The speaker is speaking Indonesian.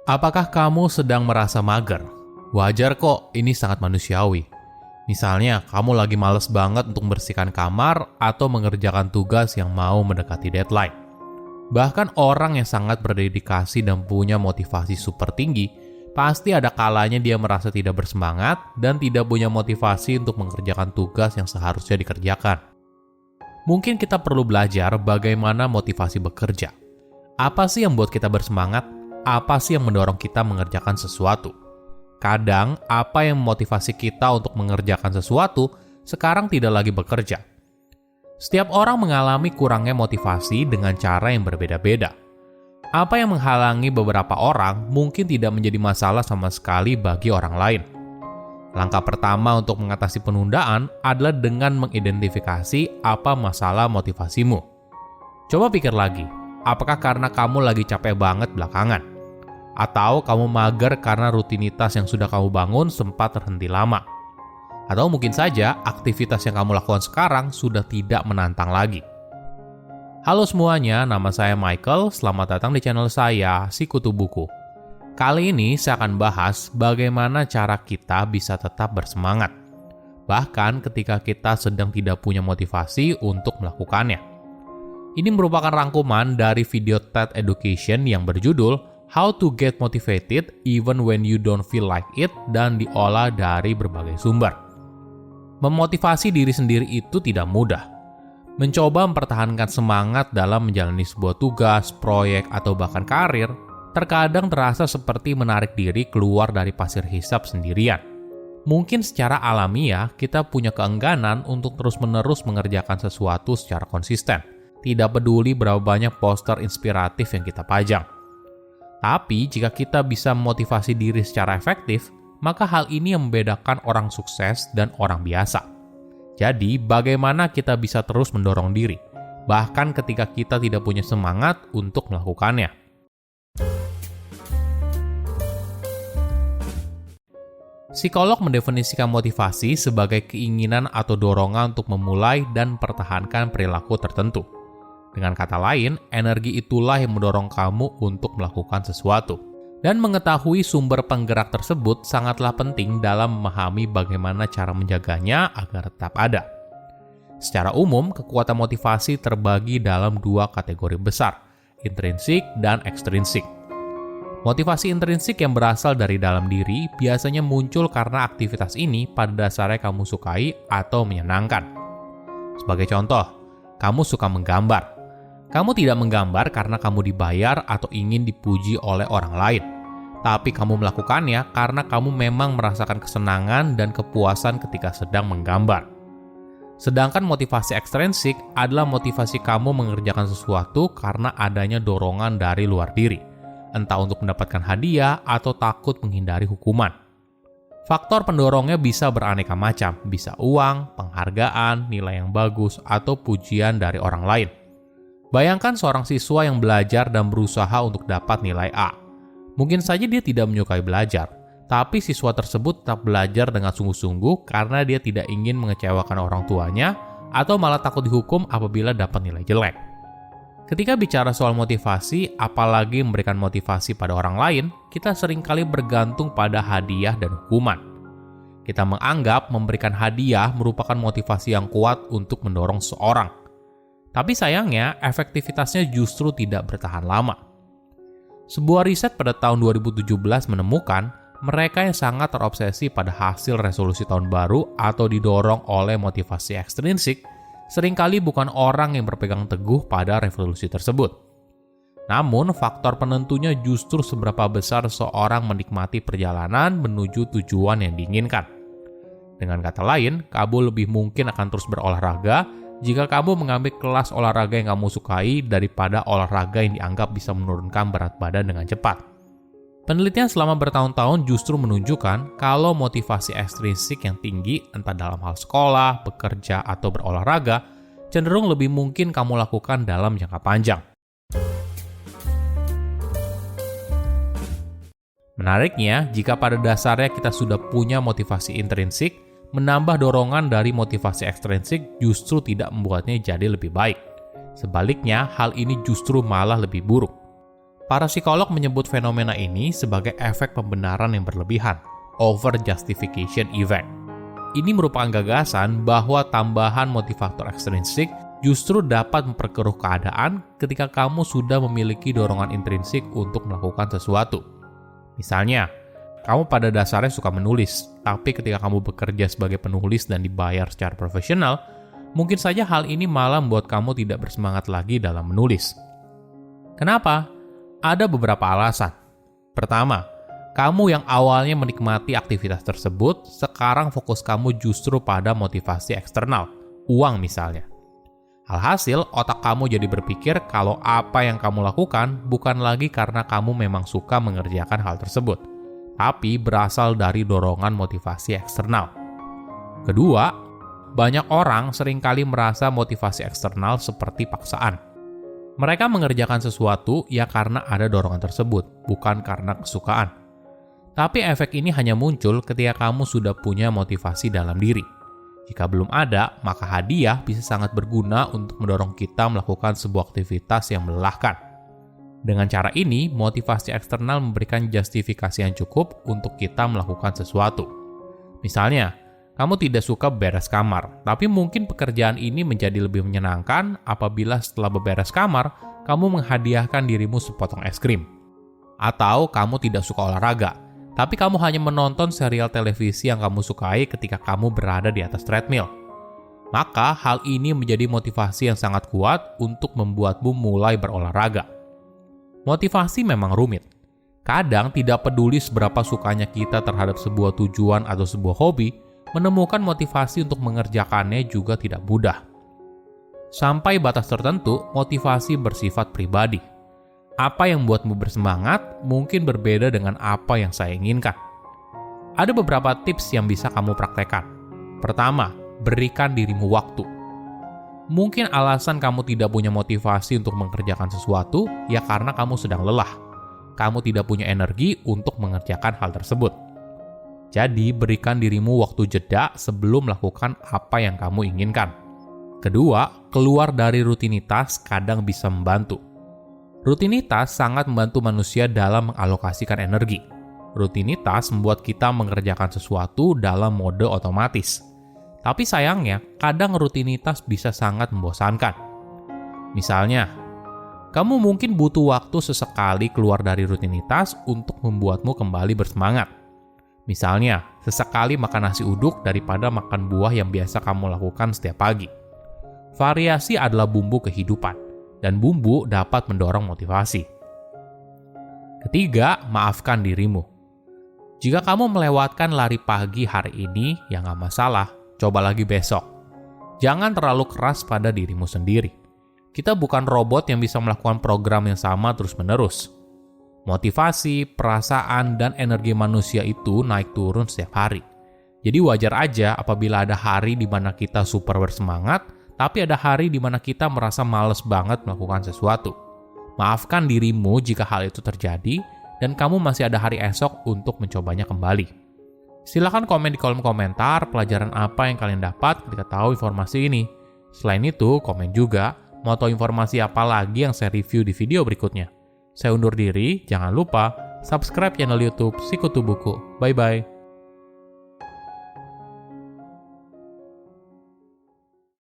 Apakah kamu sedang merasa mager? Wajar kok, ini sangat manusiawi. Misalnya, kamu lagi males banget untuk membersihkan kamar atau mengerjakan tugas yang mau mendekati deadline. Bahkan orang yang sangat berdedikasi dan punya motivasi super tinggi, pasti ada kalanya dia merasa tidak bersemangat dan tidak punya motivasi untuk mengerjakan tugas yang seharusnya dikerjakan. Mungkin kita perlu belajar bagaimana motivasi bekerja. Apa sih yang membuat kita bersemangat? Apa sih yang mendorong kita mengerjakan sesuatu? Kadang, apa yang memotivasi kita untuk mengerjakan sesuatu sekarang tidak lagi bekerja. Setiap orang mengalami kurangnya motivasi dengan cara yang berbeda-beda. Apa yang menghalangi beberapa orang mungkin tidak menjadi masalah sama sekali bagi orang lain. Langkah pertama untuk mengatasi penundaan adalah dengan mengidentifikasi apa masalah motivasimu. Coba pikir lagi, apakah karena kamu lagi capek banget belakangan? Atau kamu mager karena rutinitas yang sudah kamu bangun sempat terhenti lama? Atau mungkin saja aktivitas yang kamu lakukan sekarang sudah tidak menantang lagi. Halo semuanya, nama saya Michael. Selamat datang di channel saya, Sikutu Buku. Kali ini saya akan bahas bagaimana cara kita bisa tetap bersemangat. Bahkan ketika kita sedang tidak punya motivasi untuk melakukannya. Ini merupakan rangkuman dari video TED Education yang berjudul How to Get Motivated Even When You Don't Feel Like It dan diolah dari berbagai sumber. Memotivasi diri sendiri itu tidak mudah. Mencoba mempertahankan semangat dalam menjalani sebuah tugas, proyek, atau bahkan karir, terkadang terasa seperti menarik diri keluar dari pasir hisap sendirian. Mungkin secara alamiah kita punya keengganan untuk terus-menerus mengerjakan sesuatu secara konsisten. Tidak peduli berapa banyak poster inspiratif yang kita pajang. Tapi jika kita bisa memotivasi diri secara efektif, maka hal ini yang membedakan orang sukses dan orang biasa. Jadi, bagaimana kita bisa terus mendorong diri, bahkan ketika kita tidak punya semangat untuk melakukannya? Psikolog mendefinisikan motivasi sebagai keinginan atau dorongan untuk memulai dan mempertahankan perilaku tertentu. Dengan kata lain, energi itulah yang mendorong kamu untuk melakukan sesuatu. Dan mengetahui sumber penggerak tersebut sangatlah penting dalam memahami bagaimana cara menjaganya agar tetap ada. Secara umum, kekuatan motivasi terbagi dalam dua kategori besar, intrinsik dan ekstrinsik. Motivasi intrinsik yang berasal dari dalam diri biasanya muncul karena aktivitas ini pada dasarnya kamu sukai atau menyenangkan. Sebagai contoh, kamu suka menggambar. Kamu tidak menggambar karena kamu dibayar atau ingin dipuji oleh orang lain. Tapi kamu melakukannya karena kamu memang merasakan kesenangan dan kepuasan ketika sedang menggambar. Sedangkan motivasi ekstrinsik adalah motivasi kamu mengerjakan sesuatu karena adanya dorongan dari luar diri. Entah untuk mendapatkan hadiah atau takut menghindari hukuman. Faktor pendorongnya bisa beraneka macam, bisa uang, penghargaan, nilai yang bagus, atau pujian dari orang lain. Bayangkan seorang siswa yang belajar dan berusaha untuk dapat nilai A. Mungkin saja dia tidak menyukai belajar, tapi siswa tersebut tetap belajar dengan sungguh-sungguh karena dia tidak ingin mengecewakan orang tuanya atau malah takut dihukum apabila dapat nilai jelek. Ketika bicara soal motivasi, apalagi memberikan motivasi pada orang lain, kita seringkali bergantung pada hadiah dan hukuman. Kita menganggap memberikan hadiah merupakan motivasi yang kuat untuk mendorong seseorang. Tapi sayangnya, efektivitasnya justru tidak bertahan lama. Sebuah riset pada tahun 2017 menemukan mereka yang sangat terobsesi pada hasil resolusi tahun baru atau didorong oleh motivasi ekstrinsik seringkali bukan orang yang berpegang teguh pada resolusi tersebut. Namun, faktor penentunya justru seberapa besar seorang menikmati perjalanan menuju tujuan yang diinginkan. Dengan kata lain, kamu lebih mungkin akan terus berolahraga jika kamu mengambil kelas olahraga yang kamu sukai daripada olahraga yang dianggap bisa menurunkan berat badan dengan cepat. Penelitian selama bertahun-tahun justru menunjukkan kalau motivasi ekstrinsik yang tinggi, entah dalam hal sekolah, bekerja, atau berolahraga, cenderung lebih mungkin kamu lakukan dalam jangka panjang. Menariknya, jika pada dasarnya kita sudah punya motivasi intrinsik, menambah dorongan dari motivasi ekstrinsik justru tidak membuatnya jadi lebih baik. Sebaliknya, hal ini justru malah lebih buruk. Para psikolog menyebut fenomena ini sebagai efek pembenaran yang berlebihan, over justification effect. Ini merupakan gagasan bahwa tambahan motivator ekstrinsik justru dapat memperkeruh keadaan ketika kamu sudah memiliki dorongan intrinsik untuk melakukan sesuatu. Misalnya, kamu pada dasarnya suka menulis, tapi ketika kamu bekerja sebagai penulis dan dibayar secara profesional, mungkin saja hal ini malah membuat kamu tidak bersemangat lagi dalam menulis. Kenapa? Ada beberapa alasan. Pertama, kamu yang awalnya menikmati aktivitas tersebut, sekarang fokus kamu justru pada motivasi eksternal, uang misalnya. Alhasil, otak kamu jadi berpikir kalau apa yang kamu lakukan bukan lagi karena kamu memang suka mengerjakan hal tersebut, tapi berasal dari dorongan motivasi eksternal. Kedua, banyak orang seringkali merasa motivasi eksternal seperti paksaan. Mereka mengerjakan sesuatu ya karena ada dorongan tersebut, bukan karena kesukaan. Tapi efek ini hanya muncul ketika kamu sudah punya motivasi dalam diri. Jika belum ada, maka hadiah bisa sangat berguna untuk mendorong kita melakukan sebuah aktivitas yang melelahkan. Dengan cara ini, motivasi eksternal memberikan justifikasi yang cukup untuk kita melakukan sesuatu. Misalnya, kamu tidak suka beres kamar, tapi mungkin pekerjaan ini menjadi lebih menyenangkan apabila setelah beberes kamar, kamu menghadiahkan dirimu sepotong es krim. Atau kamu tidak suka olahraga, tapi kamu hanya menonton serial televisi yang kamu sukai ketika kamu berada di atas treadmill. Maka hal ini menjadi motivasi yang sangat kuat untuk membuatmu mulai berolahraga. Motivasi memang rumit. Kadang tidak peduli seberapa sukanya kita terhadap sebuah tujuan atau sebuah hobi, menemukan motivasi untuk mengerjakannya juga tidak mudah. Sampai batas tertentu, motivasi bersifat pribadi. Apa yang membuatmu bersemangat mungkin berbeda dengan apa yang saya inginkan. Ada beberapa tips yang bisa kamu praktekkan. Pertama, berikan dirimu waktu. Mungkin alasan kamu tidak punya motivasi untuk mengerjakan sesuatu ya karena kamu sedang lelah. Kamu tidak punya energi untuk mengerjakan hal tersebut. Jadi, berikan dirimu waktu jeda sebelum melakukan apa yang kamu inginkan. Kedua, keluar dari rutinitas kadang bisa membantu. Rutinitas sangat membantu manusia dalam mengalokasikan energi. Rutinitas membuat kita mengerjakan sesuatu dalam mode otomatis. Tapi sayangnya, kadang rutinitas bisa sangat membosankan. Misalnya, kamu mungkin butuh waktu sesekali keluar dari rutinitas untuk membuatmu kembali bersemangat. Misalnya, sesekali makan nasi uduk daripada makan buah yang biasa kamu lakukan setiap pagi. Variasi adalah bumbu kehidupan, dan bumbu dapat mendorong motivasi. Ketiga, maafkan dirimu. Jika kamu melewatkan lari pagi hari ini, ya nggak masalah, coba lagi besok. Jangan terlalu keras pada dirimu sendiri. Kita bukan robot yang bisa melakukan program yang sama terus-menerus. Motivasi, perasaan, dan energi manusia itu naik turun setiap hari. Jadi wajar aja apabila ada hari di mana kita super bersemangat, tapi ada hari di mana kita merasa males banget melakukan sesuatu. Maafkan dirimu jika hal itu terjadi, dan kamu masih ada hari esok untuk mencobanya kembali. Silahkan komen di kolom komentar pelajaran apa yang kalian dapat ketika tahu informasi ini. Selain itu, komen juga mau tahu informasi apa lagi yang saya review di video berikutnya. Saya undur diri, jangan lupa subscribe channel YouTube Sikutu Buku. Bye-bye.